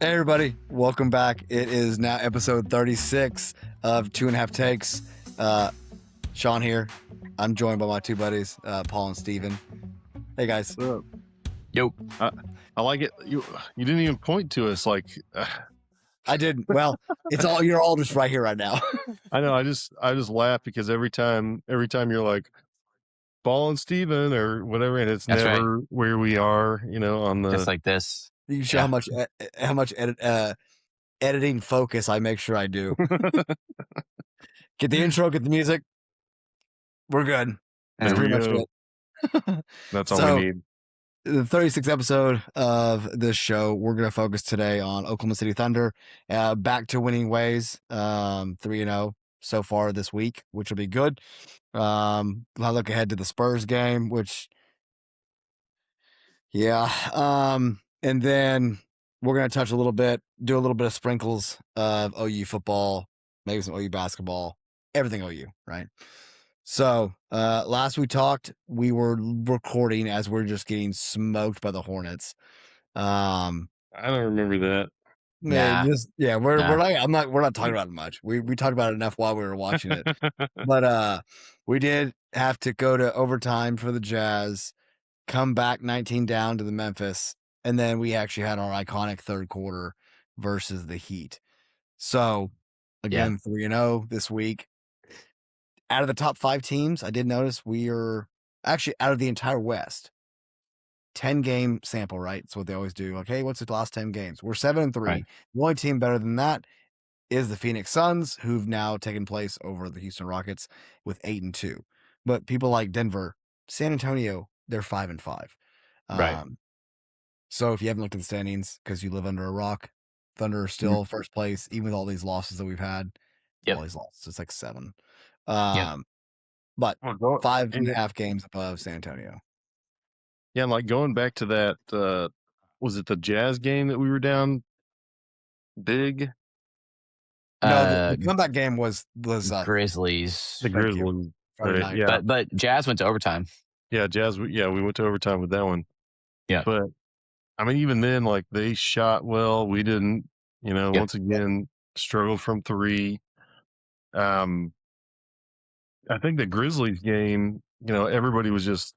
Hey everybody, welcome back. It is now episode 36 of 2.5 Takes. Shaun here. I'm joined by my two buddies, Paul and Steven. Hey guys. What's up? Yo, I like it. You didn't even point to us. Like I did. Well, you're all just right here right now. I know. I just laugh because every time you're like Paul and Steven or whatever, and it's That's never where we are. On the just like this. You show how much editing focus I make sure I do. Get the intro, get the music. We're good. That's There we pretty much go. it. That's all we need. The 36th episode of this show, we're going to focus today on Oklahoma City Thunder, back to winning ways, 3-0 so far this week, which will be good. I'll look ahead to the Spurs game, which, and then we're going to touch do a little bit of sprinkles of OU football, maybe some OU basketball, everything OU, right? So last we talked, we were recording as we're just getting smoked by the Hornets. I don't remember that. We're not talking about it much. We talked about it enough while we were watching it. But we did have to go to overtime for the Jazz, come back 19 down to the Memphis, and then we actually had our iconic third quarter versus the Heat. So again, 3-0 this week. Out of the top 5 teams, I did notice we are actually out of the entire West. 10-game sample, right? That's what they always do. Like, hey, what's the last 10 games? We're 7-3. Right. The only team better than that is the Phoenix Suns, who've now taken place over the Houston Rockets with 8-2. But people like Denver, San Antonio, they're 5-5. Right. So if you haven't looked at the standings because you live under a rock, Thunder are still first place, even with all these losses that we've had. Yep. All these losses, it's like 7. But 5.5 games above San Antonio. Yeah, and like going back to that, was it the Jazz game that we were down big? No, the comeback game was Grizzlies. The Grizzlies. Right, yeah. But Jazz went to overtime. Yeah, Jazz. We went to overtime with that one. Yeah. But I mean, even then, like they shot well. We didn't. Once again, struggled from 3. I think the Grizzlies game, everybody was just,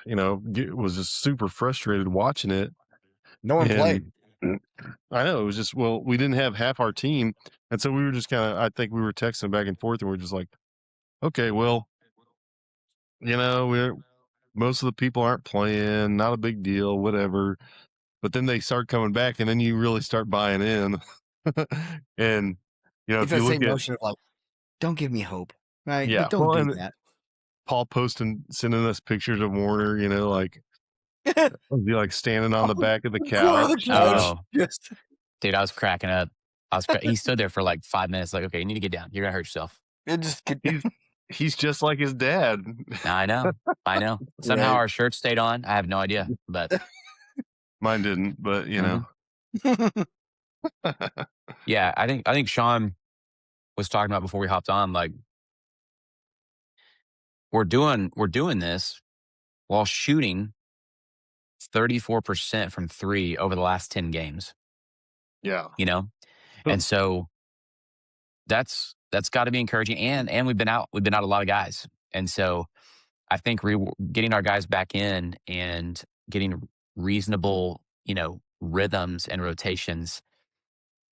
was just super frustrated watching it. No one played. I know, it was just, we didn't have half our team. And so we were just kind of, I think we were texting back and forth and we're just like, okay, well, most of the people aren't playing, not a big deal, whatever. But then they start coming back and then you really start buying in. And, it's if that you look same at, notion of like, don't give me hope. Right? Yeah. Like, don't do that. Paul sending us pictures of Warner, like be like standing on the back of the couch. Oh, dude, I was cracking up. He stood there for like 5 minutes. Like, okay, you need to get down. You're gonna hurt yourself. He's just like his dad. I know. Somehow our shirts stayed on. I have no idea, but mine didn't. But yeah, I think Shaun was talking about before we hopped on. Like, we're doing this while shooting 34% from 3 over the last 10 games. Yeah. And so that's got to be encouraging. And we've been out a lot of guys. And so I think getting our guys back in and getting reasonable, rhythms and rotations,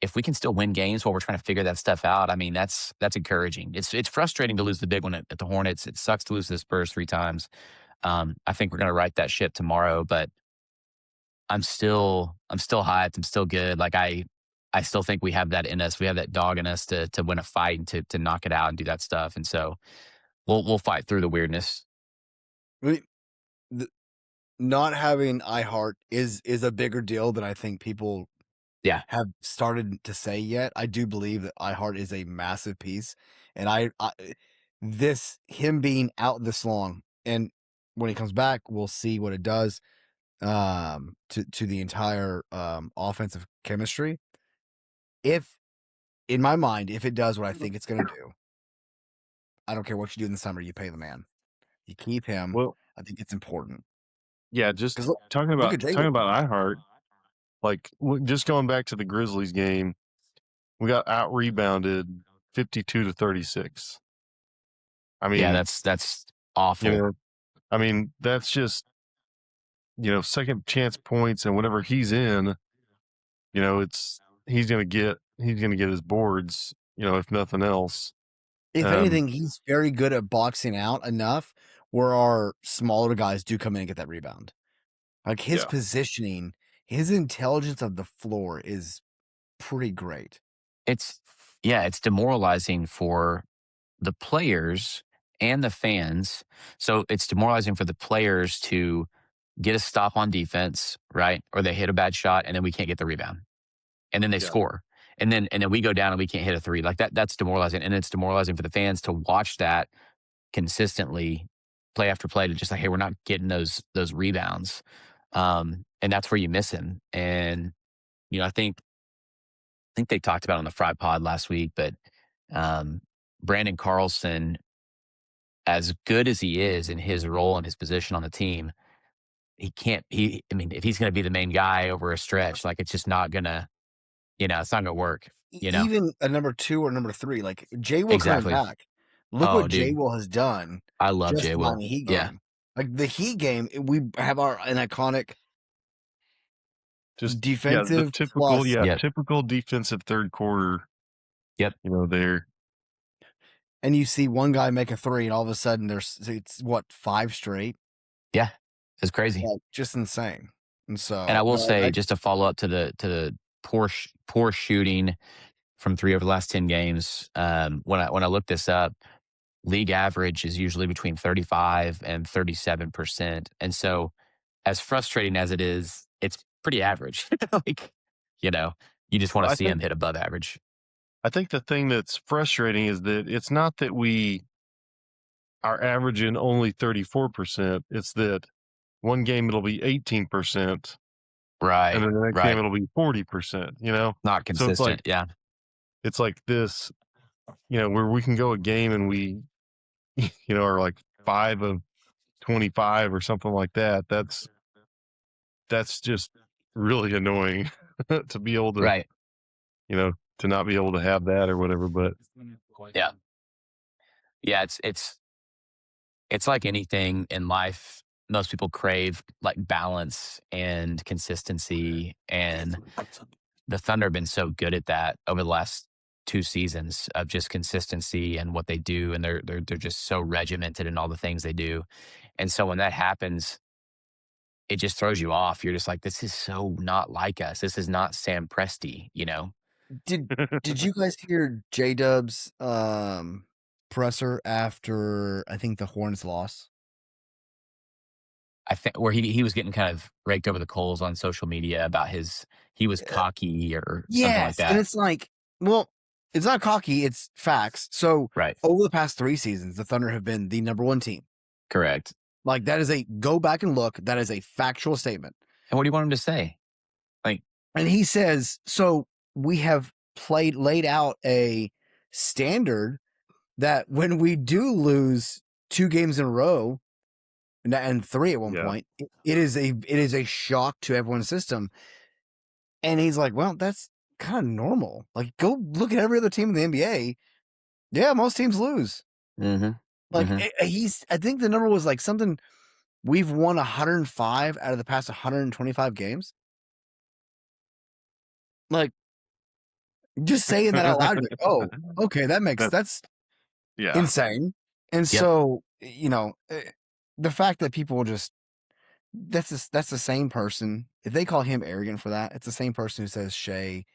if we can still win games while we're trying to figure that stuff out, I mean, that's encouraging. It's frustrating to lose the big one at the Hornets. It sucks to lose the Spurs 3 times. I think we're going to right that ship tomorrow, but I'm still hyped. I'm still good. Like I still think we have that in us. We have that dog in us to win a fight and to knock it out and do that stuff. And so we'll fight through the weirdness. Not having iHart is a bigger deal than I think people have started to say yet. I do believe that iHart is a massive piece, and him being out this long, and when he comes back, we'll see what it does to the entire offensive chemistry. If, in my mind, if it does what I think it's going to do, I don't care what you do in the summer, you pay the man. You keep him. Well, I think it's important. Yeah, just 'Cause talking look about at JWill. iHeart, like just going back to the Grizzlies game, we got out rebounded 52-36. I Yeah, mean, that's you awful. know, I mean, that's just, second chance points, and whenever he's in, he's gonna get his boards, if nothing else. If Um, anything, he's very good at boxing out enough where our smaller guys do come in and get that rebound. Like, his yeah, positioning, his intelligence of the floor is pretty great. It's demoralizing for the players and the fans. So it's demoralizing for the players to get a stop on defense, right? Or they hit a bad shot and then we can't get the rebound. And then they yeah. score. And then we go down and we can't hit a three. Like that's demoralizing. And it's demoralizing for the fans to watch that consistently play after play to just like, hey, we're not getting those rebounds. And that's where you miss him. And I think they talked about it on the Fry Pod last week, but um, Brandon Carlson, as good as he is in his role and his position on the team, he can't. I mean, if he's going to be the main guy over a stretch, like it's just not gonna. It's not gonna work. Even a number 2 or number 3, like, JWill coming Exactly. back. Look Oh, what dude, JWill has done I love just behind JWill. the Heat Yeah. game. Like, the Heat game, we have an iconic Just yeah, the defensive typical plus, yeah, Yep. typical defensive third quarter, Yep. there. and you see one guy make a 3, and all of a sudden it's what, 5 straight? Yeah. It's crazy. Like, just insane. And And I so, will no, say, just to follow up to the poor shooting from 3 over the last 10 games. When I looked this up, league average is usually between 35 and 37%. And so, as frustrating as it is, it's pretty average. Like, you know, you just want Well, to I see him think hit above average. I think the thing that's frustrating is that it's not that we are averaging only 34%, it's that one game it'll be 18%, and Right. then the next game Right. it'll be 40%. Not So it's like consistent. Yeah. it's like this, where we can go a game and we, are like 5 of 25 or something like that. That's just really annoying to be able to, Right. to not be able to have that or whatever. But Yeah. Yeah. It's like anything in life. Most people crave like balance and consistency, and the Thunder have been so good at that over the last 2 seasons of just consistency and what they do, and they're just so regimented in all the things they do. And so when that happens, it just throws you off. You're just like, this is so not like us. This is not Sam Presti. did you guys hear J-Dub's, presser after, I think, the Hornets loss? I think where he was getting kind of raked over the coals on social media about he was cocky or something like Yes, and that. it's like, well, it's not cocky, it's facts. So, Right. over the past 3 seasons, the Thunder have been the number 1 team. Correct. Like, that is go back and look, that is a factual statement. And what do you want him to say? Like, And he says, so we have laid out a standard that when we do lose 2 games in a row and 3 at one yeah, point, it is a shock to everyone's system. And he's like, well, that's kind of normal. Like, go look at every other team in the NBA. Yeah, most teams lose. mm-hmm, Like, mm-hmm. I think the number was like something, we've won 105 out of the past 125 games. Like, just saying that out loud, you're like, oh, okay, that that's yeah, insane. And Yep. so, the fact that people will just, that's the same person. If they call him arrogant for that, it's the same person who says Shea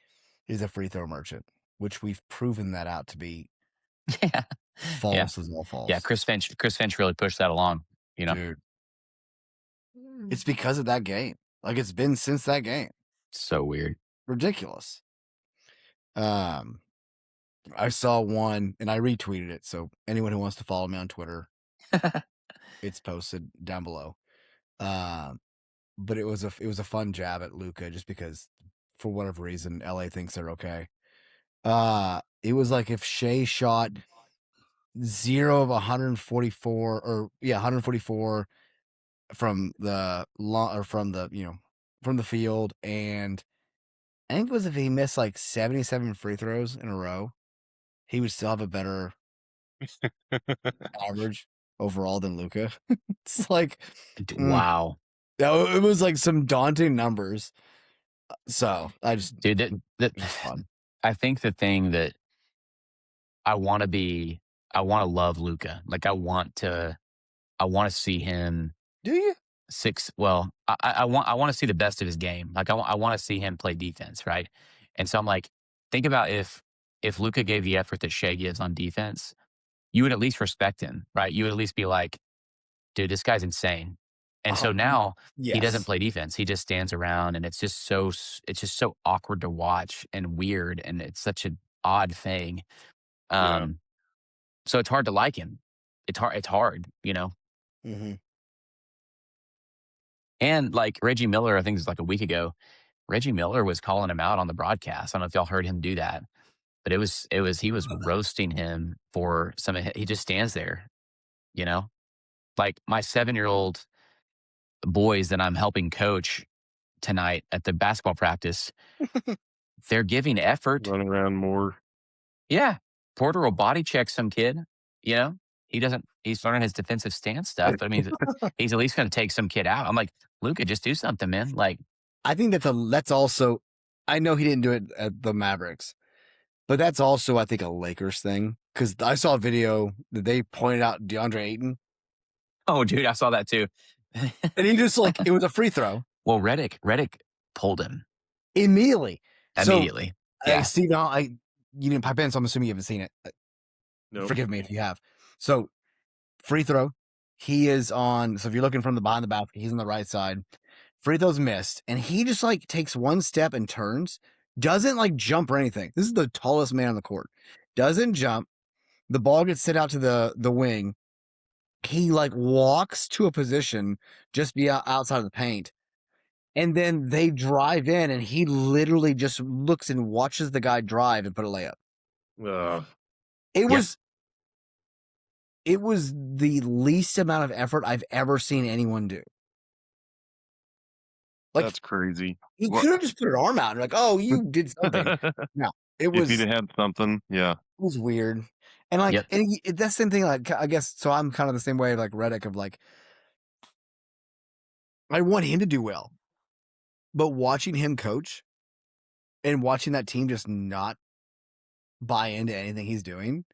is a free throw merchant, which we've proven that out to be Yeah. Yeah. false as all Yeah. false. Chris Finch really pushed that along. Dude, it's because of that game. Like, it's been since that game. So weird. Ridiculous. I saw one and I retweeted it. So anyone who wants to follow me on Twitter, it's posted down below. But it was a fun jab at Luka just because for whatever reason LA thinks they're okay. It was like if Shea shot 0 of 144 or 144 from the long or from the from the field, and I think it was if he missed like 77 free throws in a row, he would still have a better average overall than Luka. It's like, Wow, it was like some daunting numbers. So I just, dude. it was fun. I think the thing that I want to love Luca. Like I want to see him Do you? Well, I want to see the best of his game. Like I want to see him play defense, right? And so I'm like, think about if Luca gave the effort that Shea gives on defense, you would at least respect him, right? You would at least be like, dude, this guy's insane. And so now he doesn't Yes. play defense. He just stands around, and it's just so awkward to watch and weird, and it's such an odd thing. Yeah. So it's hard to like him. It's hard, Mm-hmm. And like Reggie Miller, I think it was like a week ago. Reggie Miller was calling him out on the broadcast. I don't know if y'all heard him do that, but he was roasting him for some. He just stands there, you know, like my 7-year-old boys that I'm helping coach tonight at the basketball practice. They're giving effort. Run around more. Yeah, Porter will body check some kid. You know, he doesn't. He's learning his defensive stance stuff. But I mean, he's at least going to take some kid out. I'm like, Luka, just do something, man. Like, I think that's also, I know he didn't do it at the Mavericks, but that's also, I think, a Lakers thing. Because I saw a video that they pointed out DeAndre Ayton, oh, dude, I saw that too. and he just like, it was a free throw Well, Reddick pulled him immediately. immediately. Yeah. Steve, you didn't pipe in, so I'm assuming you haven't seen it. Nope. Forgive me if you have. So, free throw. He is on. So if you're looking from the behind the basket, he's on the right side. Free throw's missed, and he just like takes one step and turns. Doesn't like jump or anything. This is the tallest man on the court. Doesn't jump. The ball gets sent out to the wing. He like walks to a position just outside of the paint, and then they drive in, and he literally just looks and watches the guy drive and put a layup. It was. It was the least amount of effort I've ever seen anyone do. Like, that's crazy. He could have just put an arm out and like, oh, you did something. No, it was. If he'd had something, yeah, it was weird. And like, Yep. and that's the same thing. Like, I guess so. I'm kind of the same way. Like Reddick of like, I want him to do well, but watching him coach and watching that team just not buy into anything he's doing,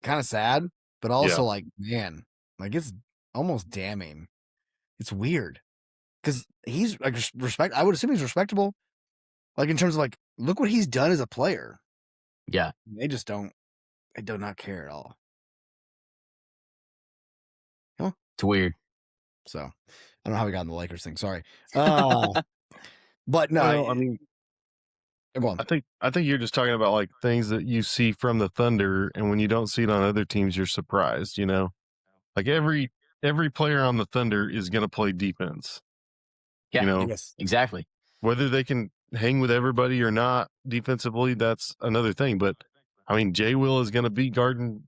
kind of sad. But also like, man, like it's almost damning. It's weird. Because he's like I would assume he's respectable, like in terms of like, look what he's done as a player. Yeah, They just don't. They do not care at all. Huh? it's weird. So I don't know how we got in the Lakers thing. Sorry, but no. Well, I mean, go on. I think you're just talking about like things that you see from the Thunder, and when you don't see it on other teams, you're surprised. You know, like every player on the Thunder is going to play defense. Yeah, you know, Yes. exactly. Whether they can hang with everybody or not defensively, that's another thing. But I mean, JWill is going to be guarding,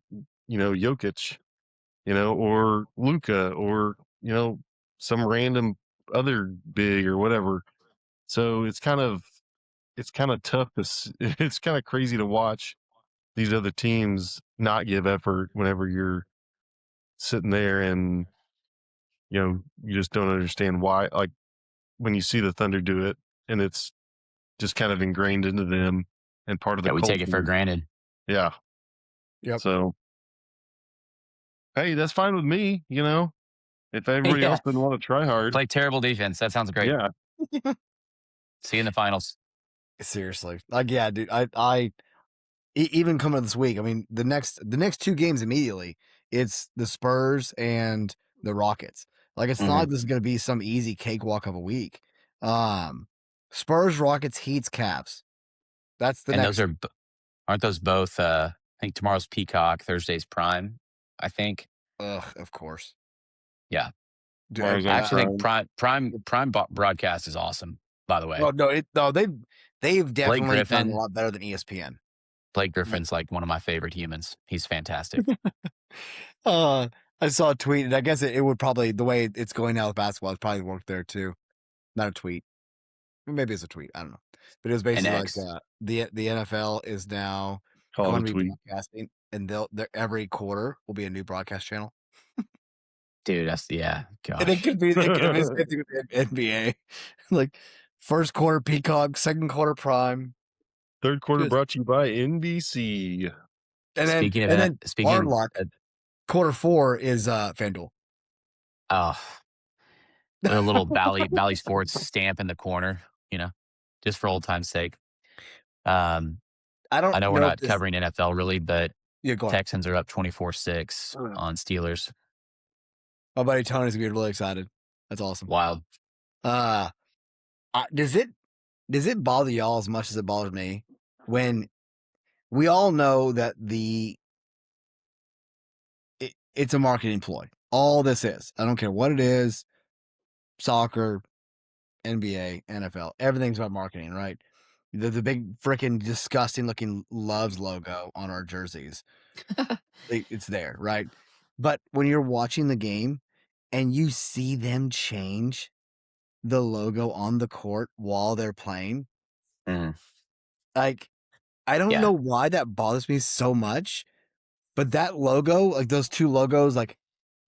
Jokic, or Luka, or some random other big or whatever. So it's kind of tough to. It's kind of crazy to watch these other teams not give effort whenever you're sitting there and you just don't understand why. Like when you see the Thunder do it, and it's just kind of ingrained into them and part of the we culture. take it for granted. Yeah. Yep. So, hey, that's fine with me. If everybody else didn't want to try hard, Play terrible defense. That sounds great. Yeah. See you in the finals. Seriously, like, yeah, dude. Even coming this week. I mean, the next 2 games immediately, it's the Spurs and the Rockets. Like, it's not like this is going to be some easy cakewalk of a week. Spurs, Rockets, Heats, Cavs. That's the and next. those aren't those both? I think tomorrow's Peacock, Thursday's Prime. I think. Of course. Yeah. Dude, Tomorrow's I on actually think Prime broadcast is awesome. By the way, Oh no, they've definitely done Griffin. a lot better than ESPN. Blake Griffin's like one of my favorite humans. He's fantastic. I saw a tweet, and I guess it would probably, the way it's going now with basketball, it's probably worked there too. Not a tweet. Maybe it's a tweet. I don't know. But it was An basically like X. the NFL is now Call going it to a be tweet. broadcasting, and every quarter will be a new broadcast channel. Dude, that's And it gosh. could be the same thing with the NBA. Like first quarter Peacock, second quarter Prime. Third quarter Just, brought to you by NBC. and Speaking of then our speaking luck, quarter 4 is FanDuel. oh, with a little Valley Sports stamp in the corner, just for old time's sake. I I don't know we're know if not this. covering NFL really, but Yeah, go ahead. Texans are up 24-6 on Steelers. My buddy Tony's gonna be really excited. That's awesome. Wild. Does it bother y'all as much as it bothers me when we all know that it's a marketing ploy? All this is. I don't care what it is. Soccer, NBA, NFL, everything's about marketing, right? The big freaking disgusting looking Loves logo on our jerseys. It's there, right? But when you're watching the game and you see them change the logo on the court while they're playing, like, I don't know why that bothers me so much, but that logo, like those two logos, like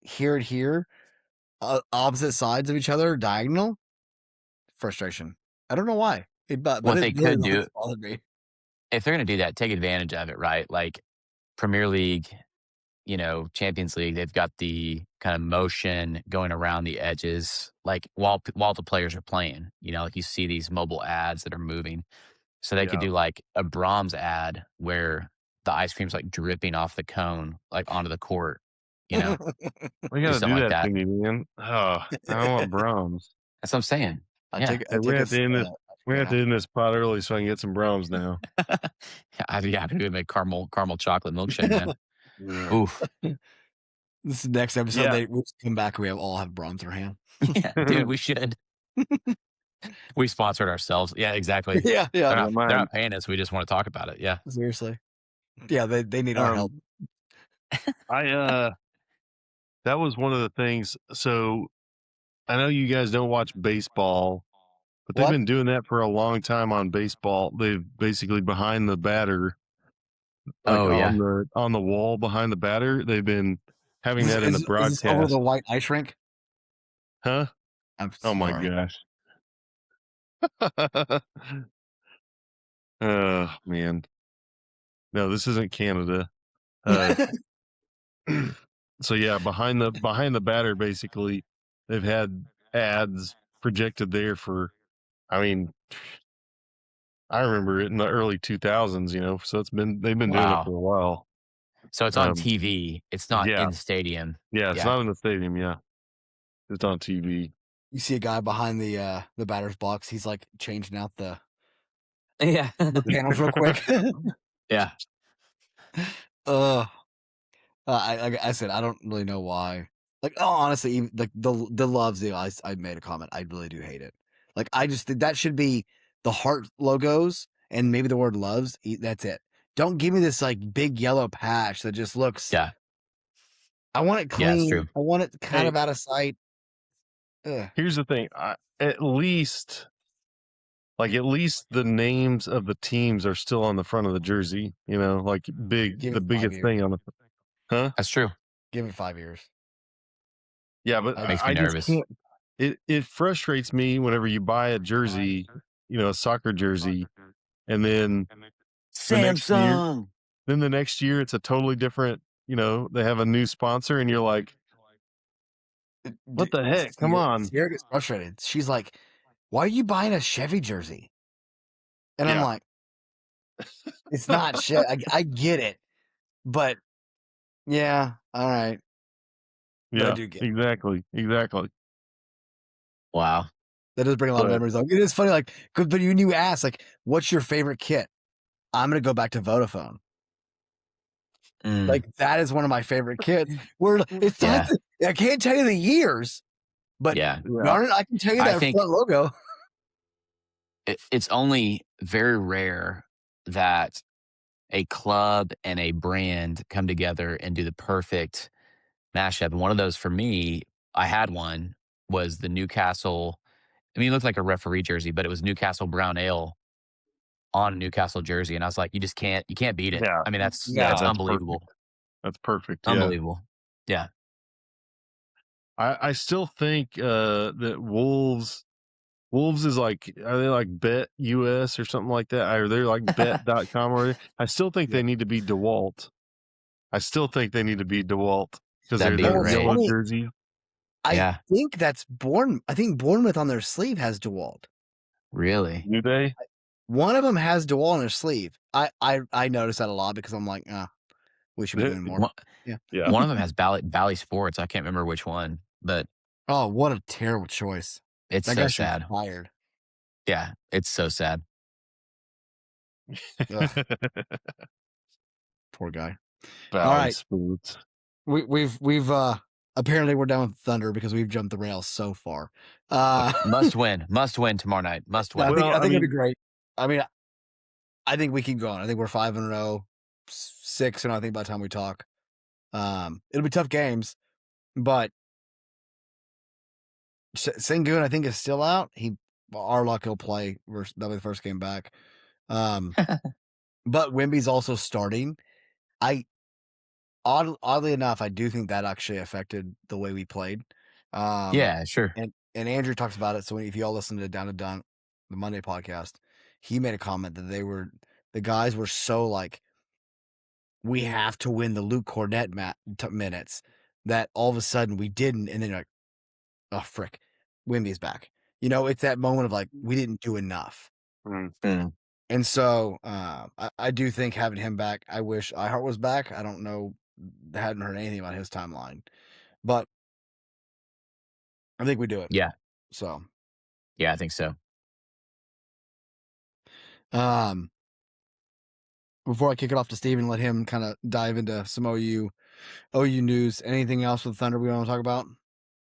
here and here, opposite sides of each other, diagonal, frustration. I don't know why. But What it they really could do, does bother me. if they're going to do that, take advantage of it, right? Like Premier League, Champions League, they've got the kind of motion going around the edges, like while the players are playing. Like you see these mobile ads that are moving. So they could Yeah. do like a Brahms ad where the ice cream's like dripping off the cone, like onto the court. We got to something do like that that. to me, man. Oh, I don't want Brahms. That's what I'm saying. Yeah. Hey, we have to end this pot early so I can get some Brahms now. I could do a caramel chocolate milkshake, man. Yeah. Oof. This is next episode. Yeah. We come back. We all have Brahms in our hand. Yeah, dude, we should. We sponsored ourselves. Yeah, exactly. Yeah. They're not paying us. We just want to talk about it. Yeah. Seriously. Yeah, they need our help. That was one of the things. So I know you guys don't watch baseball, but they've been doing that for a long time on baseball. They've basically behind the batter, like on the wall behind the batter. They've been having that in the broadcast. Is this over the white ice rink? Huh? Oh my gosh. Oh man. No, this isn't Canada. So yeah, behind the batter, basically, they've had ads projected there for, I mean, I remember it in the early 2000s, so they've been doing it for a while. So it's on TV. It's not in the stadium. Yeah, it's not in the stadium. Yeah, it's on TV. You see a guy behind the batter's box. He's like changing out the panels real quick. Yeah. I said I don't really know why. Like, honestly, even, like the Loves deal, I made a comment. I really do hate it. Like, I just think that should be the heart logos and maybe the word Loves. That's it. Don't give me this like big yellow patch that just looks. Yeah. I want it clean. Yeah, it's true. I want it kind of out of sight. Ugh. Here's the thing. At least the names of the teams are still on the front of the jersey. Like the biggest thing on the. Huh? That's true. Give it 5 years. Yeah, but makes me nervous. Just can't. It frustrates me whenever you buy a jersey, a soccer jersey, and then Samsung. the next year it's a totally different. They have a new sponsor, and you're like, what the heck? Come on. Sierra gets frustrated. She's like, why are you buying a Chevy jersey? And I'm like, it's not Chevy. I get it. But yeah, all right. But Yeah, I do get it. Exactly. Wow. That does bring a lot of memories. It is funny, like, but when you ask, like, what's your favorite kit? I'm going to go back to Vodafone. Like, that is one of my favorite kits. Where it's not, I can't tell you the years, but I can tell you that front logo. It's only very rare that a club and a brand come together and do the perfect mashup. And one of those for me, I had one, was the Newcastle. I mean, it looked like a referee jersey, but it was Newcastle Brown Ale on a Newcastle jersey. And I was like, you can't beat it. Yeah. I mean, that's Yeah, No. that's perfect. unbelievable. That's perfect, yeah. Unbelievable. Yeah. I still think, that Wolves is like, are they like Bet US or something like that? Or they're like bet.com or I still think they need to be DeWalt. I still think they need to be DeWalt because That'd they're be the Well, it's great. yellow funny. jersey. I Yeah. think that's I think Bournemouth on their sleeve has DeWalt. Really? Do they? One of them has DeWalt on their sleeve. I notice that a lot because I'm like, we should be doing more. One, Yeah. Yeah. one of them has Bally Sports. I can't remember which one, but Oh, what a terrible choice. it's That so guy should be sad. fired. Yeah. It's so sad. Ugh, poor guy. All Valley right. Sports. We've apparently we're down with Thunder because we've jumped the rails so far. Must win. Must win tomorrow night. Must I win. think Well, I I think it'd be mean, great. I mean, I think we keep going. I think we're 5-0, 6, and I think by the time we talk, it'll be tough games, but Sengun I think is still out. Our luck he'll play. That'll be the first game back. But Wimby's also starting. Oddly enough, I do think that actually affected the way we played. Yeah, sure. And Andrew talks about it. So if y'all listen to Down to Dunk, the Monday podcast, he made a comment that the guys were so like, we have to win the Luke Cornett minutes that all of a sudden we didn't. And then you're like, oh, frick, Wimby's back. It's that moment of like, we didn't do enough. Mm. And so I do think having him back, I wish iHart was back. I don't know. I hadn't heard anything about his timeline, but I think we do it. Yeah. So, Yeah, I think so. Before I kick it off to Steven, let him kind of dive into some OU news. Anything else with Thunder we want to talk about?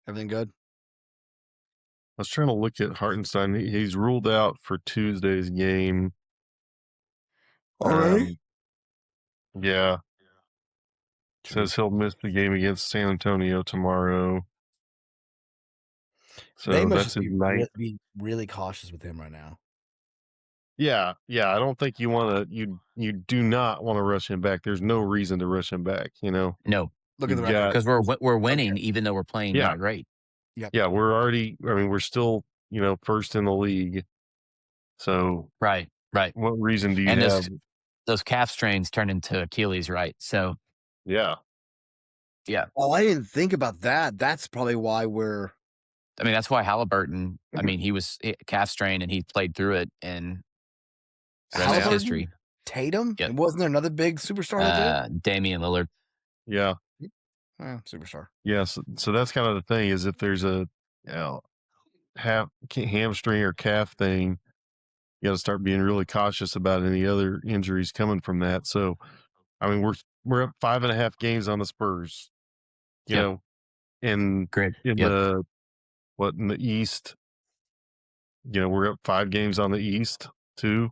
Everything good? I was trying to look at Hartenstein. He's ruled out for Tuesday's game. Already? Yeah. Says he'll miss the game against San Antonio tomorrow. They So must that's just his ninth. be really cautious with him right now. Yeah. I don't think you do not want to rush him back. There's no reason to rush him back, No, Look at the You've record. got- because we're winning even though we're playing Yeah. not great. Yeah, we're still, first in the league. So Right. what reason do you And have? those calf strains turn into Achilles, right? So Yeah. yeah. Oh, I didn't think about that. That's probably why we're. I mean, that's why Halliburton, I mean, he was calf strain and he played through it, and rest is Halliburton? history. Tatum? Yep. And wasn't there another big superstar that did? Damian Lillard. Yeah. Superstar. Yes. So that's kind of the thing is if there's a hamstring or calf thing, you got to start being really cautious about any other injuries coming from that. So, I mean, we're up 5.5 games on the Spurs, you Yep. know, and Great. in Yep. in the East, we're up 5 games on the East too,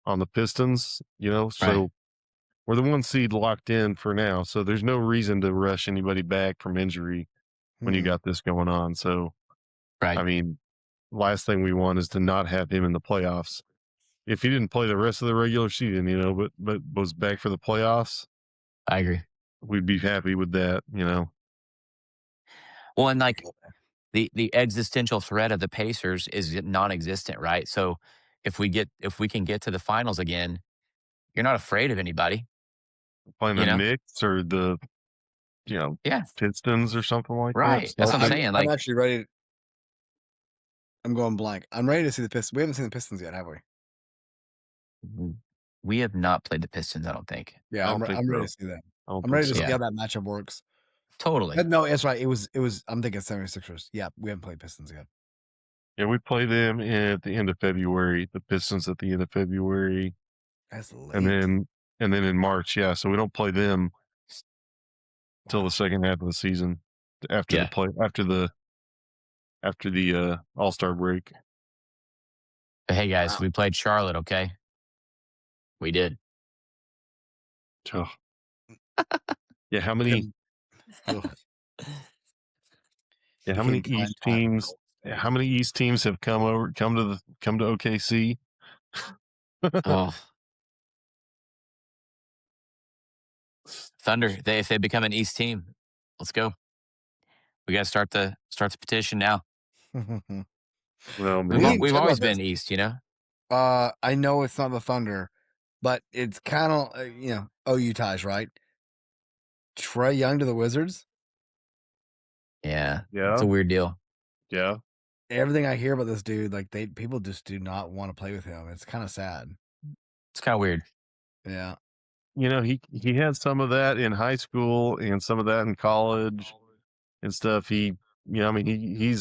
on the Pistons, so Right. we're the 1 seed locked in for now. So there's no reason to rush anybody back from injury when you got this going on. So, Right. I mean, last thing we want is to not have him in the playoffs. If he didn't play the rest of the regular season, but was back for the playoffs, I agree. we'd be happy with that, Well, and like the existential threat of the Pacers is non-existent, right? So if we can get to the finals again, you're not afraid of anybody. Playing the Knicks or the, Yeah. Pistons or something like that. Right. That's what I'm saying. Like, I'm actually ready. I'm going blank. I'm ready to see the Pistons. We haven't seen the Pistons yet, have we? we have not played the Pistons, I don't think. Yeah, I I'm don't think ready so. to see that. I don't I'm ready to think see so. how that matchup works. Totally. But no, that's right. It was. I'm thinking 76ers. Yeah, we haven't played Pistons yet. Yeah, we play them at the end of February. The Pistons at the end of February, That's late. and then in March. Yeah, so we don't play them till the second half of the season after the All-Star break. But hey, guys, Wow. we played Charlotte, okay? We did. Oh. Yeah, how many? Ugh. Yeah, how Became many prime East time. teams? How many East teams have come to OKC? Oh, Thunder. If they become an East team, let's go. We got to start the petition now. Well, We man, didn't We've talk always about been this. East, you know. I know it's not the Thunder, but it's kind of OU ties, right? Trae Young to the Wizards. Yeah, it's yeah, a weird deal. yeah. Everything I hear about this dude, like people just do not want to play with him. It's kind of sad. It's kind of weird. Yeah. You know, he had some of that in high school and some of that in college and stuff. I mean, he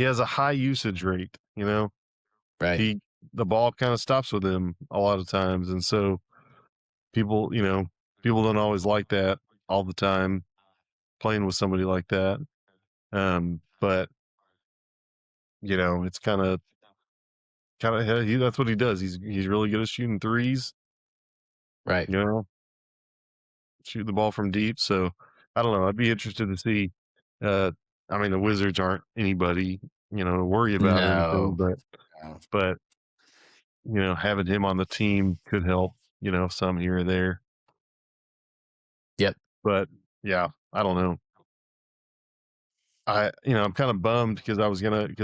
has a high usage rate. You know, Right. the ball kind of stops with him a lot of times, and so people, people don't always like that all the time playing with somebody like that. But it's kind of that's what he does. He's really good at shooting threes. Right. You know, shoot the ball from deep. So I don't know. I'd be interested to see. Uh, I mean, the Wizards aren't anybody to worry about or anything, No. but having him on the team could help. Some here or there. Yep. But yeah, I don't know. I'm kind of bummed because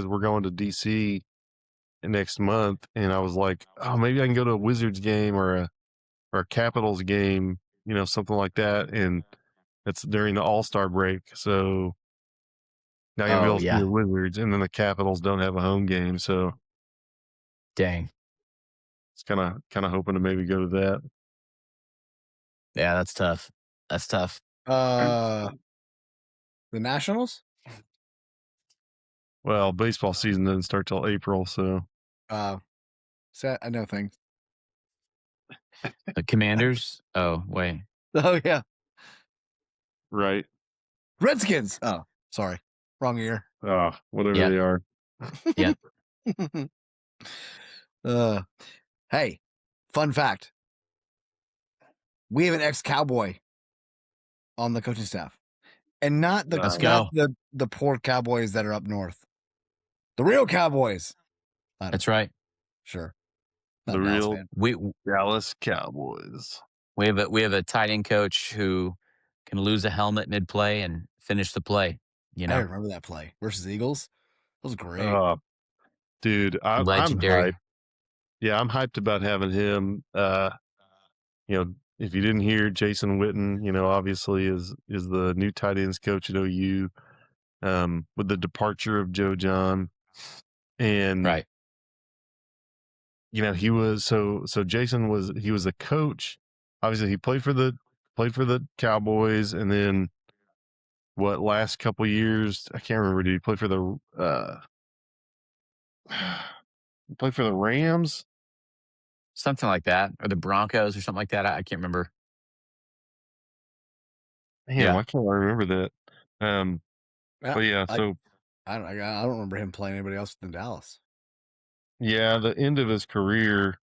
we're going to DC next month, and I was like, oh, maybe I can go to a Wizards game or a Capitals game, something like that, and it's during the All-Star break, so now you'll be Oh able to see yeah. the Wizards, and then the Capitals don't have a home game, so Dang. it's kind of hoping to maybe go to that. Yeah, that's tough. That's tough. The Nationals. Well, baseball season doesn't start till April, so So I know things. The Commanders. Oh wait. Oh yeah, right. Redskins. Oh, sorry, wrong year. Whatever Yep. they are. Yep. Hey, fun fact: we have an ex-cowboy on the coaching staff, and not the Let's not go. the poor Cowboys that are up north. The real Cowboys. That's right. Sure. The Not a Dallas real fan. Dallas Cowboys. We have a tight end coach who can lose a helmet mid play and finish the play. I remember that play versus Eagles. It was great. Dude, I'm Legendary. hyped. Yeah, I'm hyped about having him. If you didn't hear, Jason Witten, obviously is the new tight ends coach at OU, with the departure of Joe John. And Right. he was so Jason was a coach. Obviously he played for the Cowboys, and then last couple years, I can't remember, did he play for the Rams? Something like that. Or the Broncos or something like that. I can't remember. Damn, why can't I remember that? But yeah, so I don't remember him playing anybody else than Dallas. yeah, the end of his career,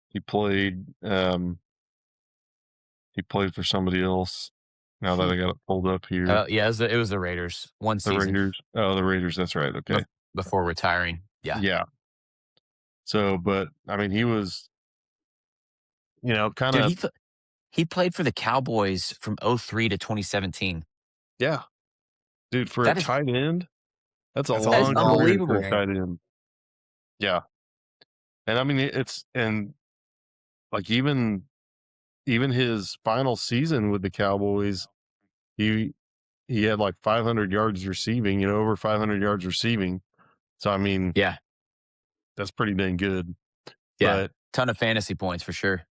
he played for somebody else. Now that I got it pulled up here. Yeah, it was the Raiders. One The season. Raiders. Oh, the Raiders. That's right. Okay. Before retiring. Yeah. Yeah. So, but I mean, he was, kind Dude, of. he played for the Cowboys from 03 to 2017. Yeah. Dude, for a That is tight end, that's a That's long career unbelievable. for a tight end. Yeah. And I mean, and like even his final season with the Cowboys, he had like 500 yards receiving, over 500 yards receiving. So, I mean, Yeah. that's pretty dang good. Yeah. But, Ton of fantasy points for sure.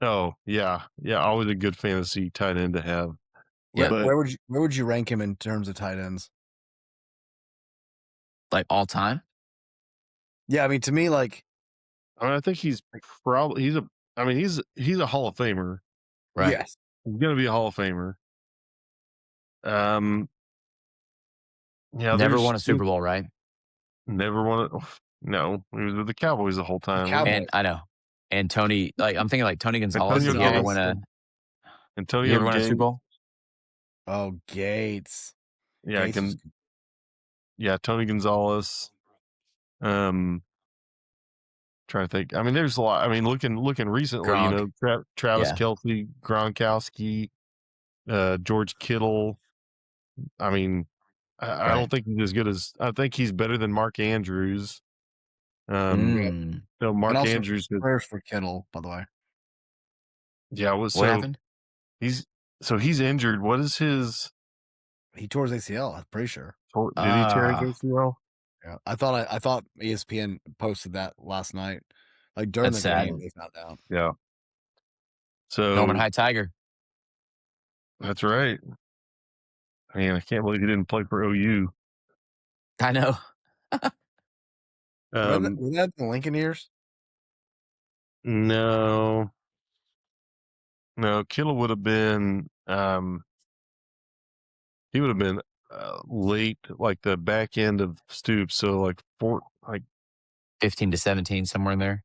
oh, yeah. Yeah. Always a good fantasy tight end to have. Yeah. But, where would you rank him in terms of tight ends? Like all time? Yeah, I mean, to me, like, I think he's probably he's a Hall of Famer. Right. Yes, He's gonna be a Hall of Famer. Yeah, Never won a Super Bowl, right? Never won it. No, he was with the Cowboys the whole time. Cowboys. And I know. And Tony, I'm thinking like Tony Gonzalez. Antonio Did he ever Gates. win Antonio a Super Bowl? Oh, Gates. Yeah, Gates was good. yeah, Tony Gonzalez. Trying to think. I mean, there's a lot. I mean, looking recently, Gronk. Travis Yeah. Kelce, Gronkowski, George Kittle. I mean, I don't Right. think he's as good as. I think he's better than Mark Andrews. Yeah. Mm. No, And Mark also Andrews. prayers for Kittle, by the way. Yeah, was What so happened? he's injured. What is his? He tore his ACL, I'm pretty sure. Did he tear his ACL? Yeah. I thought ESPN posted that last night. Like during That's the sad. game, they found out. Yeah. Norman So High Tiger. that's right. Man, I can't believe he didn't play for OU. I know. Was that in the Lincoln years? No, Kittle would have been. He would have been late, like the back end of Stoops. So like 15 to 17, somewhere in there.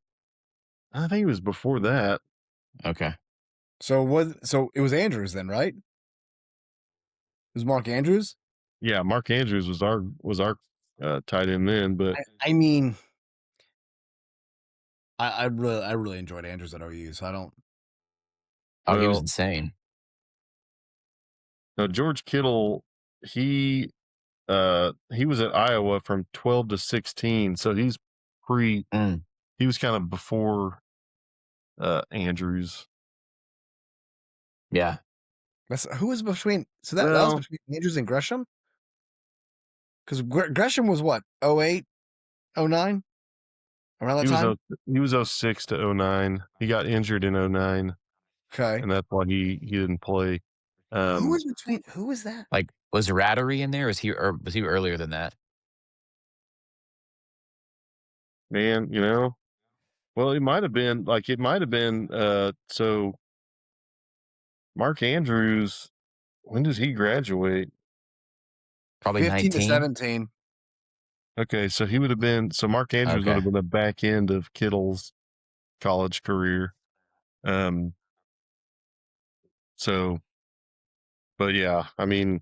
I think it was before that. Okay. So it was Andrews then, right? It was Mark Andrews? Yeah, Mark Andrews was our tight end then, but I mean, I really enjoyed Andrews at OU, so I don't. Oh, he was well, insane. no, George Kittle, he was at Iowa from 12 to 16, so he's Mm. he was kind of before Andrews. Yeah. Who was between? So that was between Andrews and Gresham? Because Gresham was what, 08, 09? Around that time? He was 06 to 09. He got injured in 09, Okay. and that's why he didn't play. Who was that? Like, was Rattery in there? Or was he earlier than that? Man, well, it might have been so Mark Andrews, when does he graduate? Probably 15 to 19. 17. Okay, so he would have been Mark Andrews would have Okay. been the back end of Kittle's college career. So but yeah, I mean,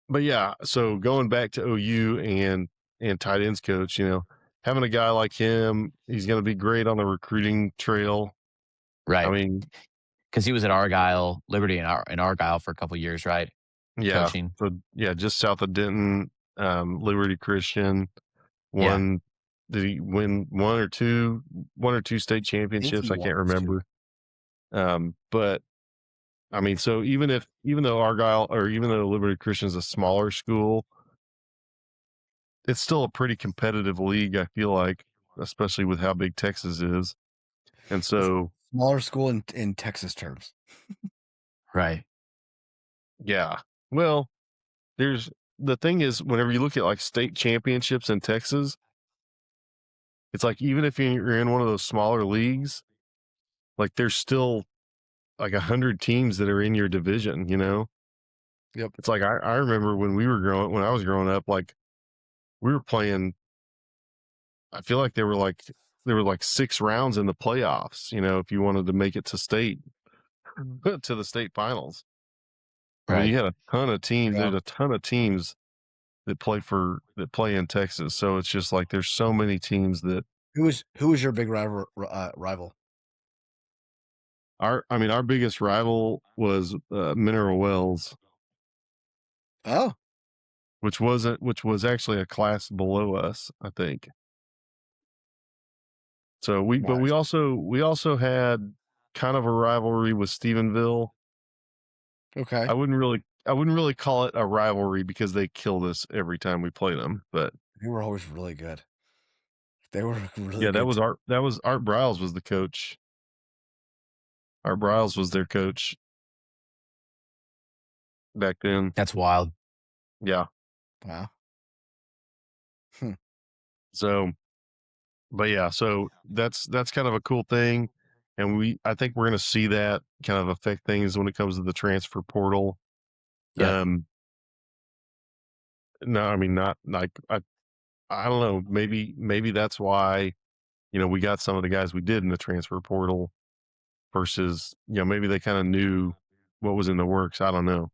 but yeah, so going back to OU and tight ends coach, having a guy like him, he's going to be great on the recruiting trail. I Right. mean, Because he was at Argyle, Liberty and Argyle for a couple of years, right? yeah. Coaching. So yeah, just south of Denton, Liberty Christian won. Did he win one or two state championships? I can't remember. But I mean, so even though Argyle or even though Liberty Christian is a smaller school, it's still a pretty competitive league, I feel like, especially with how big Texas is. And so, Smaller school in Texas terms. Right. yeah. Well, the thing is, whenever you look at like state championships in Texas, it's like even if you're in one of those smaller leagues, like there's still like 100 teams that are in your division, Yep. It's like I remember when I was growing up, like we were playing. I feel like there were like 6 rounds in the playoffs. If you wanted to make it to state to the state finals. I mean, Right. you had a ton of teams. Yeah. There's a ton of teams that play in Texas. So it's just like there's so many teams that. Who was your big rival? Our biggest rival was Mineral Wells. Oh, Which was actually a class below us, I think. So but we also had kind of a rivalry with Stephenville. okay. I wouldn't really call it a rivalry because they killed us every time we played them. But They were always really good. They were really yeah, good. that was Art Briles was the coach. Art Briles was their coach back then. That's wild. Yeah. Wow. So, but yeah, so that's kind of a cool thing, and I think we're going to see that kind of affect things when it comes to the transfer portal. Yeah. No, I mean not like I don't know. Maybe that's why we got some of the guys we did in the transfer portal versus maybe they kind of knew what was in the works. I don't know.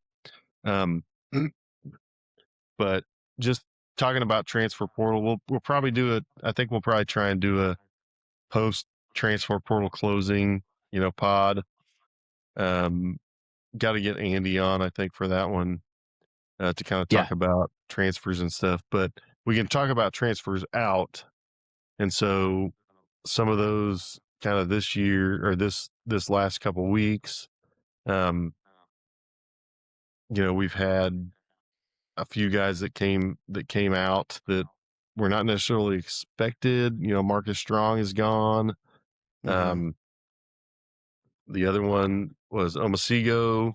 But just talking about transfer portal, we'll probably do I think we'll probably try and do a post transfer portal closing, pod. Got to get Andy on, I think, for that one to kind of talk about transfers and stuff. But we can talk about transfers out, and so some of those kind of this year or this last couple weeks, we've had a few guys that came out that were not necessarily expected. Marcus Strong is gone. The other one was Omasigo,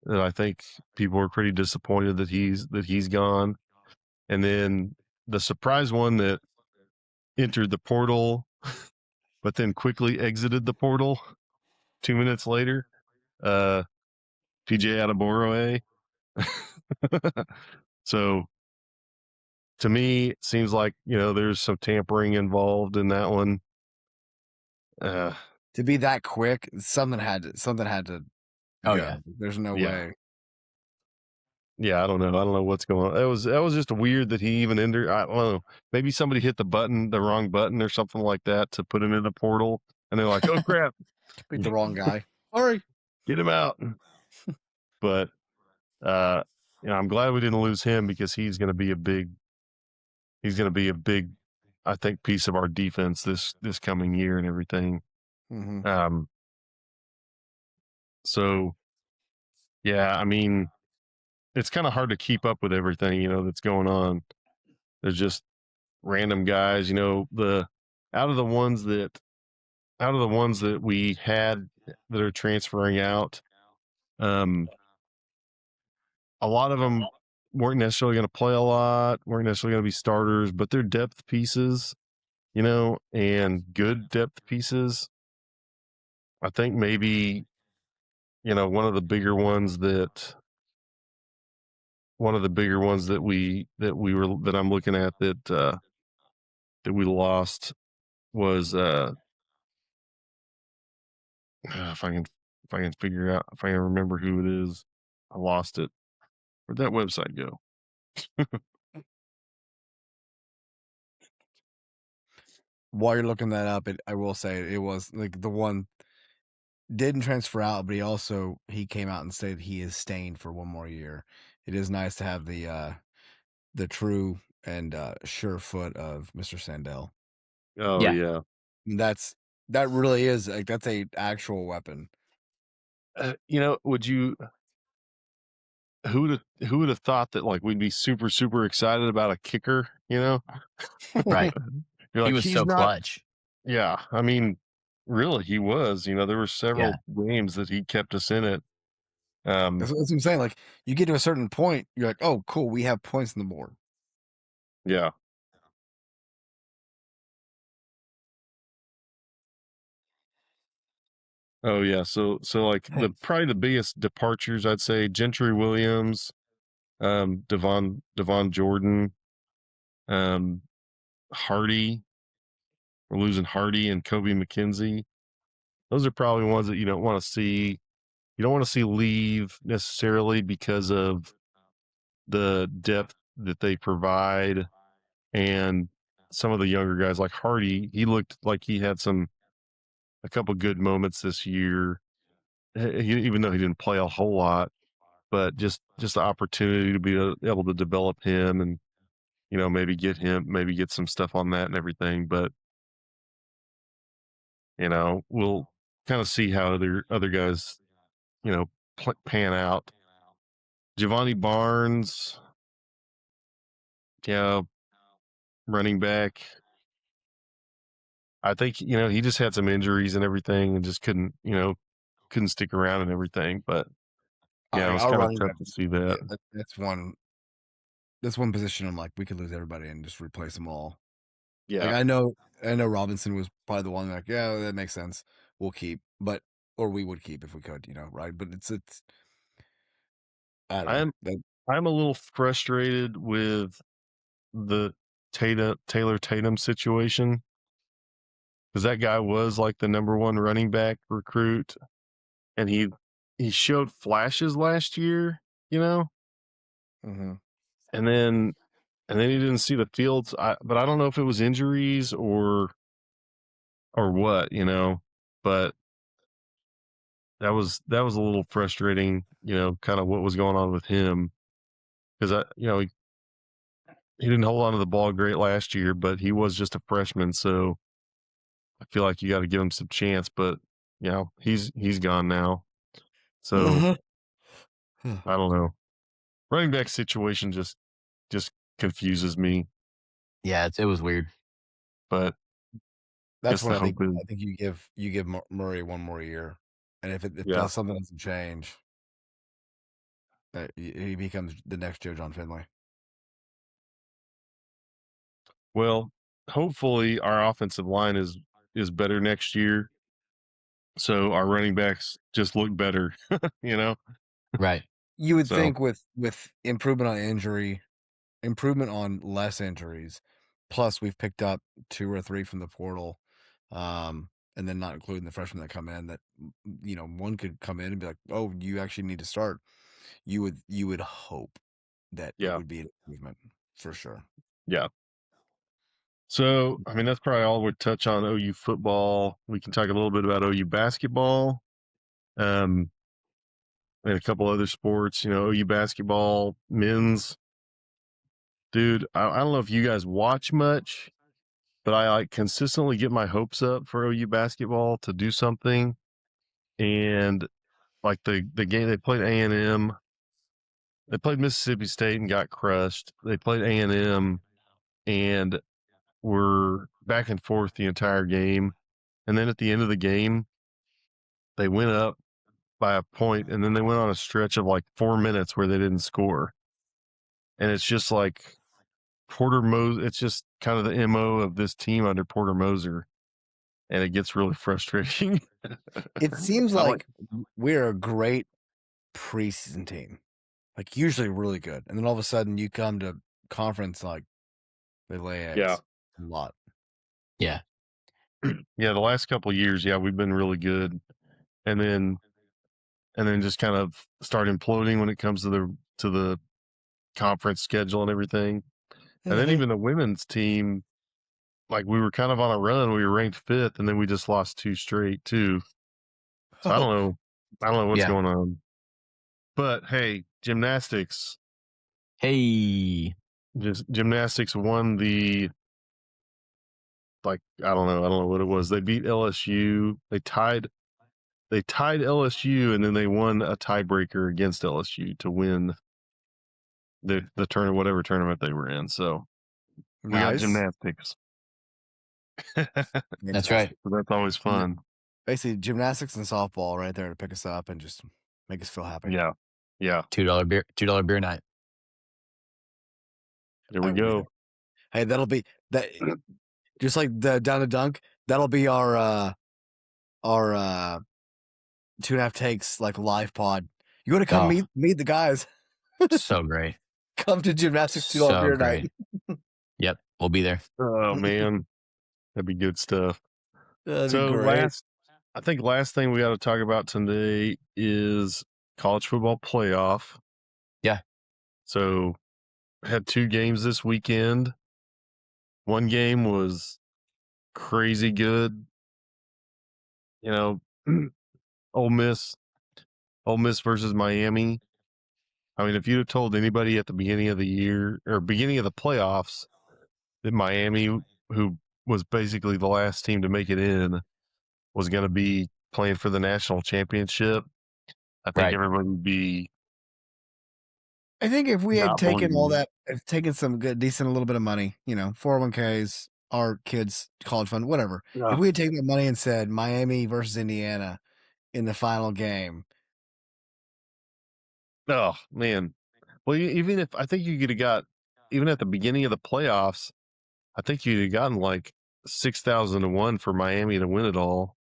and I think people were pretty disappointed that he's gone. And then the surprise one that entered the portal, but then quickly exited the portal 2 minutes later, PJ Adeborough. So to me, it seems like, there's some tampering involved in that one. To be that quick, something had to Oh, go. yeah. There's no way. Yeah, I don't know what's going on. That was just weird that he even entered. I don't know. Maybe somebody hit the wrong button or something like that to put him in the portal, and they're like, "Oh crap, Pick the wrong guy. Sorry, get him out." But I'm glad we didn't lose him because he's going to be a big, I think, piece of our defense this coming year and everything. So yeah, I mean, it's kind of hard to keep up with everything, that's going on. There's just random guys, out of the ones that we had that are transferring out, a lot of them weren't necessarily going to play a lot, weren't necessarily going to be starters, but they're depth pieces, and good depth pieces. I think maybe, one of the bigger ones that I'm looking at that we lost was if I can figure out, if I can remember who it is, I lost it. Where'd that website go? While you're looking that up, I will say it was like the one didn't transfer out, but he came out and said he is staying for one more year. It is nice to have the true and sure foot of Mr. Sandell. Oh yeah. That really is like that's a actual weapon. Would you? Who would have thought that like we'd be super super excited about a kicker? Right. You're like, he was he's so not, clutch. Yeah, I mean, really, he was. There were several games that he kept us in it. That's what I'm saying. Like, you get to a certain point, you're like, "Oh, cool, we have points on the board." Yeah. Oh yeah. So like probably the biggest departures, I'd say Gentry Williams, Devon Jordan, Hardy. We're losing Hardy and Kobe McKenzie. Those are probably ones that you don't want to see. You don't want to see leave necessarily because of the depth that they provide, and some of the younger guys like Hardy. He looked like he had a couple good moments this year, even though he didn't play a whole lot. But just the opportunity to be able to develop him and maybe get some stuff on that and everything. But we'll kind of see how other guys pan out. Giovanni Barnes, running back. I think he just had some injuries and everything, and just couldn't stick around and everything. But it was kind of tough to see that. Yeah, that's one position. I'm like, we could lose everybody and just replace them all. Yeah, like, I know Robinson was probably the one like, yeah, that makes sense. We'll keep, or we would keep if we could, right? But it's I don't know. I'm a little frustrated with the Taylor Tatum situation, because that guy was like the number one running back recruit, and he showed flashes last year, you know, Mhm. and then he didn't see the fields. But I don't know if it was injuries or what, you know, but that was a little frustrating, you know, kind of what was going on with him because he didn't hold on to the ball great last year, but he was just a freshman, so I feel like you got to give him some chance. But you know, he's gone now, so Uh-huh. I don't know. Running back situation just confuses me, Yeah, it was weird. but That's guess when the hope is I think you give Murray one more year, and if yeah. something doesn't change, he becomes the next Joe John Finley. Well, hopefully our offensive line is better next year, so our running backs just look better, you know. Right. You would So think with improvement on less injuries, plus we've picked up 2 or 3 from the portal, and then not including the freshmen that come in that, you know, one could come in and be like, "Oh, you actually need to start." You would hope that it yeah, would be an improvement for sure. yeah. So I mean, that's probably all we'd touch on OU football. We can talk a little bit about OU basketball. Um, and a couple other sports, you know, OU basketball, men's. Dude, I don't know if you guys watch much, but I like consistently get my hopes up for OU basketball to do something. And like the game they played A&M, they played Mississippi State and got crushed. They played A&M and were back and forth the entire game. And then at the end of the game, they went up by a point, and then they went on a stretch of like 4 minutes where they didn't score. And it's just like Porter Moser. It's just kind of the MO of this team under Porter Moser, and it gets really frustrating. It seems I like, like we're a great preseason team, like usually really good, and then all of a sudden you come to conference like they lay yeah, eggs a lot. Yeah. yeah. The last couple of years, yeah, we've been really good, and then just kind of start imploding when it comes to the conference schedule and everything. And then even the women's team, like we were kind of on a run. We were ranked 5th, and then we just lost 2 straight too. So I don't Oh, know. I don't know what's Yeah. going on. But hey, gymnastics. Hey. Just gymnastics won the I don't know what it was. They beat LSU. They tied LSU, and then they won a tiebreaker against LSU to win the tournament, whatever tournament they were in. So we got nice. gymnastics. That's right. Fantastic. So that's always fun. Basically, gymnastics and softball right there to pick us up and just make us feel happy. Yeah. Yeah. $2 beer night. There we I'll be go. there. Hey, that'll be that. Just like the down to dunk, that'll be our 2.5 takes like live pod. You want to come Oh, meet the guys? so great. Come to gymnastics $2 So beer night. great. Yep. We'll be there. Oh man, that'd be good stuff. That'd be So great. I think last thing we got to talk about today is college football playoff. Yeah. So had 2 games this weekend. One game was crazy good. You know, Ole Miss, Ole Miss versus Miami. I mean, if you'd have told anybody at the beginning of the year or beginning of the playoffs that Miami, who was basically the last team to make it in, was going to be playing for the national championship, I think Right. everybody would be I think if we had not taken all believing it. that, if taken some good, decent, a little bit of money, 401ks, our kids' college fund, whatever. If Yeah. we had taken that money and said Miami versus Indiana in the final game, Oh man. Well, even if I think you could have got even at the beginning of the playoffs, I think you'd have gotten like 6,000 to 1 for Miami to win it all.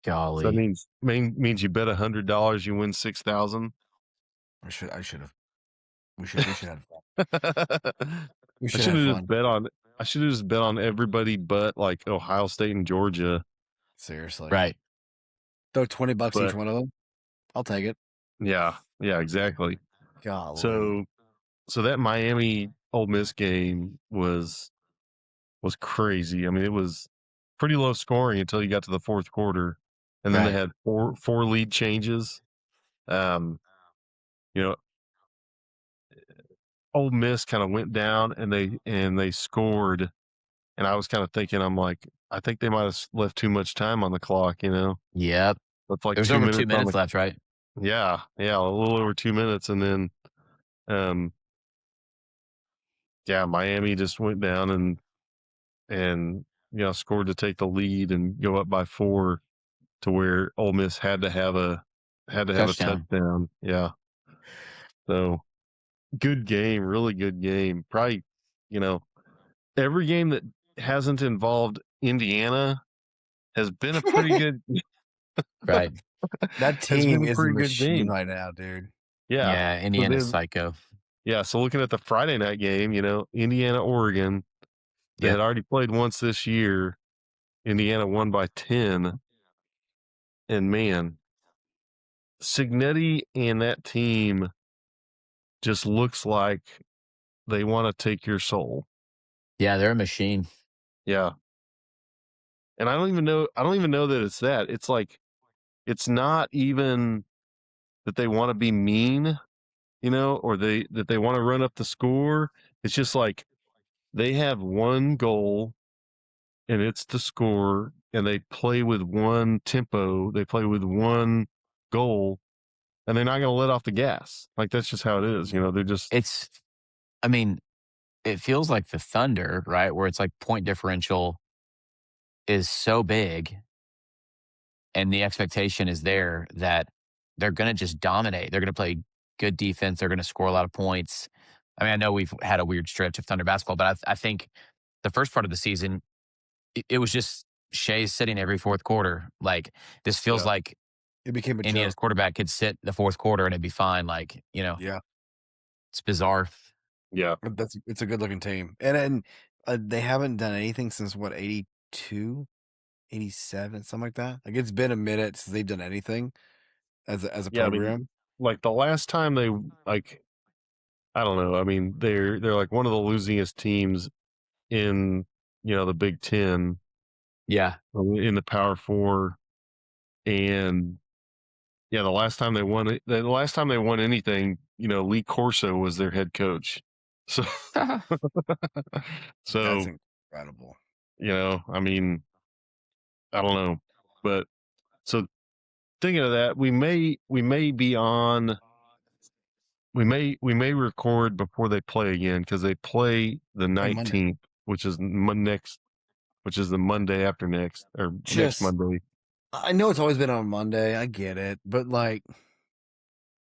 So that Golly. means you bet $100, you win 6,000. I should have. We should have fun. We I should should have have just fun. bet on. I should have just bet on everybody but like Ohio State and Georgia. Seriously. Right. Throw $20 each But one of them. I'll take it. yeah, exactly. Golly. So that Miami Ole Miss game was crazy. I mean, it was pretty low scoring until you got to the fourth quarter, and then they had four lead changes. You know, Ole Miss kind of went down and they scored, and I was kind of thinking, I'm like, I think they might have left too much time on the clock. Yep. With like There's 2 over minutes 2 on minutes left, right? yeah, a little over 2 minutes, and then Miami just went down and scored to take the lead and go up by 4 to where Ole Miss had to have a Touchdown. touchdown. Yeah. So good game, really good game. Probably, every game that hasn't involved Indiana has been a pretty good Right. That has team been a is a pretty good machine game. right now, dude. Yeah. Yeah, So Indiana's then, psycho. yeah, so looking at the Friday night game, Indiana, Oregon, they Yeah. had already played once this year. Indiana won by 10. And man, Signetti and that team just looks like they want to take your soul. Yeah, they're a machine. Yeah. And I don't even know that it's that. It's like it's not even that they want to be mean, or that they want to run up the score. It's just like they have one goal and it's to score, and they play with one tempo, they play with one goal, and they're not going to let off the gas. Like that's just how it is, they're just I mean, it feels like the Thunder, right? Where it's like point differential is so big and the expectation is there that they're going to just dominate. They're going to play good defense. They're going to score a lot of points. I mean, I know we've had a weird stretch of Thunder basketball, but I think the first part of the season, it was just Shea sitting every fourth quarter. Like, this feels like It became a Indiana's joke. quarterback could sit the fourth quarter and it'd be fine. Like, Yeah. it's bizarre. yeah. It's a good looking team. And they haven't done anything since what, 82, 87, something like that. Like it's been a minute since they've done anything as a Yeah, I mean, program. like the last time they I don't know. I mean, they're like one of the losingest teams in the Big Ten, Yeah. in the Power Four, and the last time they won it, the last time they won anything, Lee Corso was their head coach. So, That's so incredible. I mean, I don't know, but so thinking of that, we may be on. We may record before they play again because they play the On Monday. 19th, which is which is the Monday after next or next Just Monday. I know it's always been on Monday. I get it, but like,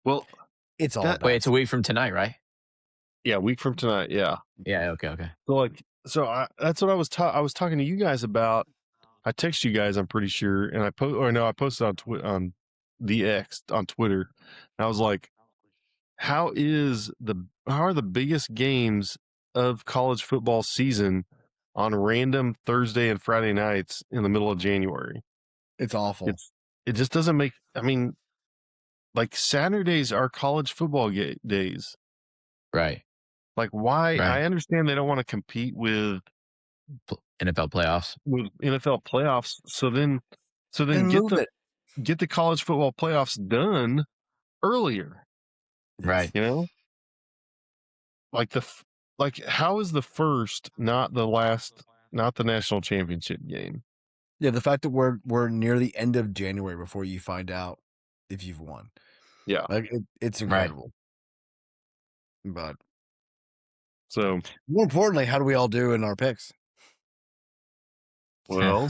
Well, it's all that- about Wait, it's a week from tonight, right? yeah, a week from tonight. Yeah. Yeah. Okay. So that's what I was talking to you guys about. I text you guys, I'm pretty sure, and I posted on the X on Twitter. And I was like, how are the biggest games of college football season on random Thursday and Friday nights in the middle of January? It's awful. It just doesn't make. I mean, like Saturdays are college football days. Right. Like why? Right. I understand they don't want to compete with NFL playoffs. with NFL playoffs. So then And move it. get the college football playoffs done earlier. Right. Like how is the first not the last, not the national championship game? Yeah, the fact that we're near the end of January before you find out if you've won. Yeah. Like it's incredible. But so more importantly, how do we all do in our picks? Well,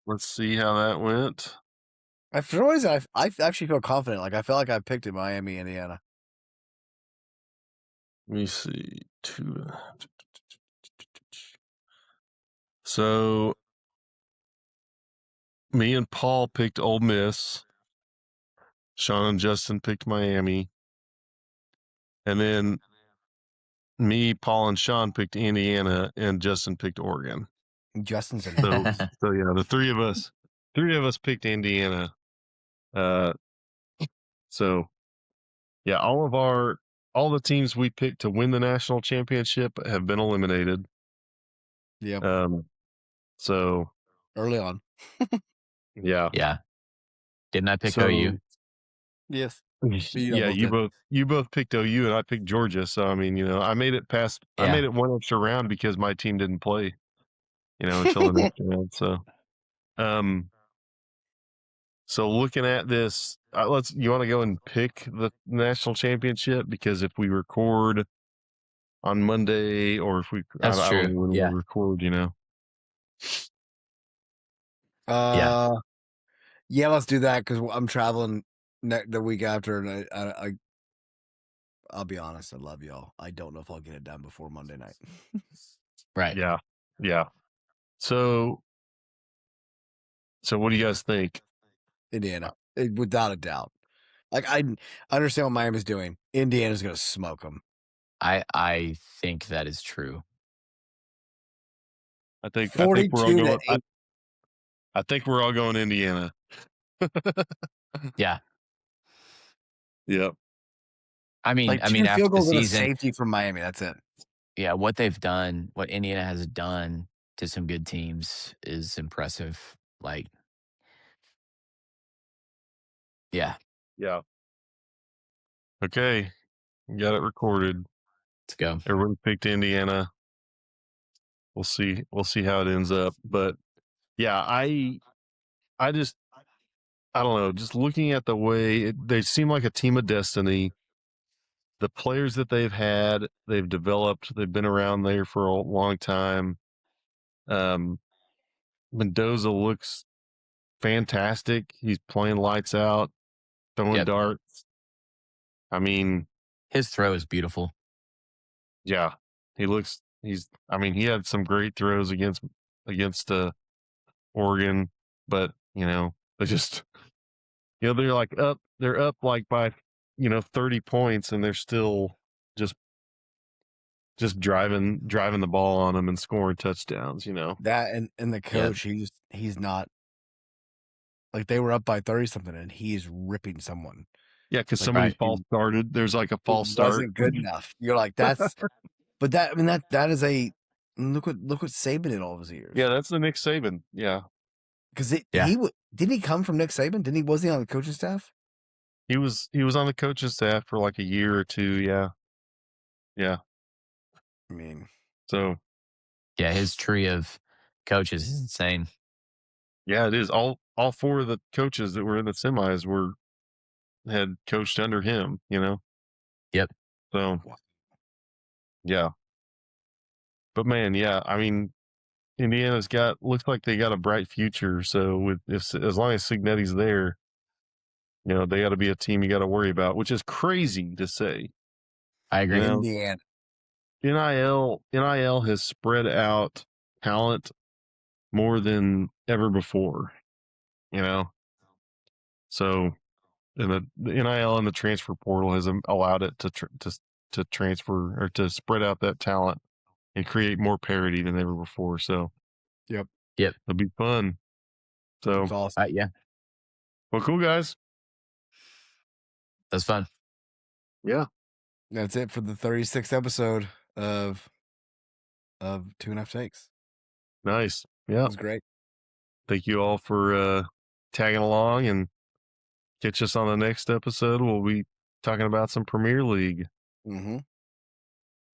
let's see how that went. I for some reason I actually feel confident. Like I feel like I picked it Miami, Indiana. Let me see. So me and Paul picked Ole Miss. Shaun and Justin picked Miami. And then me, Paul, and Shaun picked Indiana, and Justin picked Oregon. Justin's an So yeah, the three of us picked Indiana. So yeah, all of our all the teams we picked to win the national championship have been eliminated. Yep. So Early on. yeah. Yeah. Didn't I pick So OU? Yes. yeah, you both picked OU and I picked Georgia. So I mean, I made it one extra round because my team didn't play, until the next round. So looking at this, you want to go and pick the national championship, because if we record on Monday, or if That's I true. don't know when Yeah. we record, Yeah, let's do that, because I'm traveling the week after, and I'll be honest, I love y'all. I don't know if I'll get it done before Monday night. Right. Yeah. Yeah. So what do you guys think? Indiana, without a doubt. Like, I understand what Miami's doing. Indiana's going to smoke them. I think that is true. I think we're all 42 to going. 8. I think we're all going Indiana. Yeah. Yep. I mean, Like, 2 after field the goals and a season, safety from Miami. That's it. yeah, what they've done, what Indiana has done to some good teams is impressive. Like, yeah, Yeah. Okay. Got it recorded. let's go. Everyone picked Indiana. We'll see how it ends up. But yeah, I don't know. Just looking at the way they seem like a team of destiny. The players that they've had, they've developed. They've been around there for a long time. Mendoza looks fantastic. He's playing lights out, throwing darts. I mean, his throw is beautiful. Yeah, he had some great throws against Oregon, but they just they're up like by 30 points, and they're still just driving the ball on them and scoring touchdowns. That and the coach, he's not, like, they were up by 30 something, and he's ripping someone. Yeah, because Like, somebody right. false started. There's like a false start. Wasn't good enough. You're like, that's, but that is a look what Saban did all of his years. Yeah, that's the Nick Saban. Yeah, because didn't he come from Nick Saban? Was he on the coaching staff? he was on the coaching staff for like a year or two. Yeah. I mean, so yeah, his tree of coaches is insane. Yeah, it is. All 4 of the coaches that were in the semis had coached under him, Yep. So, yeah. But man, yeah, I mean, Indiana's looks like they got a bright future. So as long as Signetti's there, they got to be a team you got to worry about, which is crazy to say. I agree. Indiana. NIL has spread out talent more than ever before, So, and the NIL and the transfer portal has allowed it to transfer, or to spread out that talent and create more parity than ever before. So, Yep. it'll be fun. So, That's awesome. Yeah. Well, cool, guys. That's fun. Yeah. That's it for the 36th episode of 2.5 Takes. Nice. Yeah. It was great. Thank you all for tagging along, and catch us on the next episode. We'll be talking about some Premier League. Mm-hmm.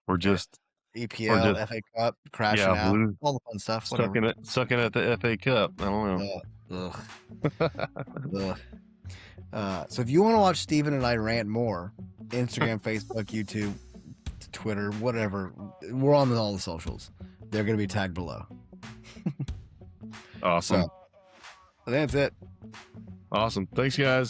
Or just EPL, FA Cup, crashing out, all the fun stuff. Sucking at the FA Cup. I don't know. So if you want to watch Steven and I rant more, Instagram, Facebook, YouTube, Twitter, whatever, we're on all the socials. They're going to be tagged below. Awesome. So that's it. Awesome. Thanks, guys.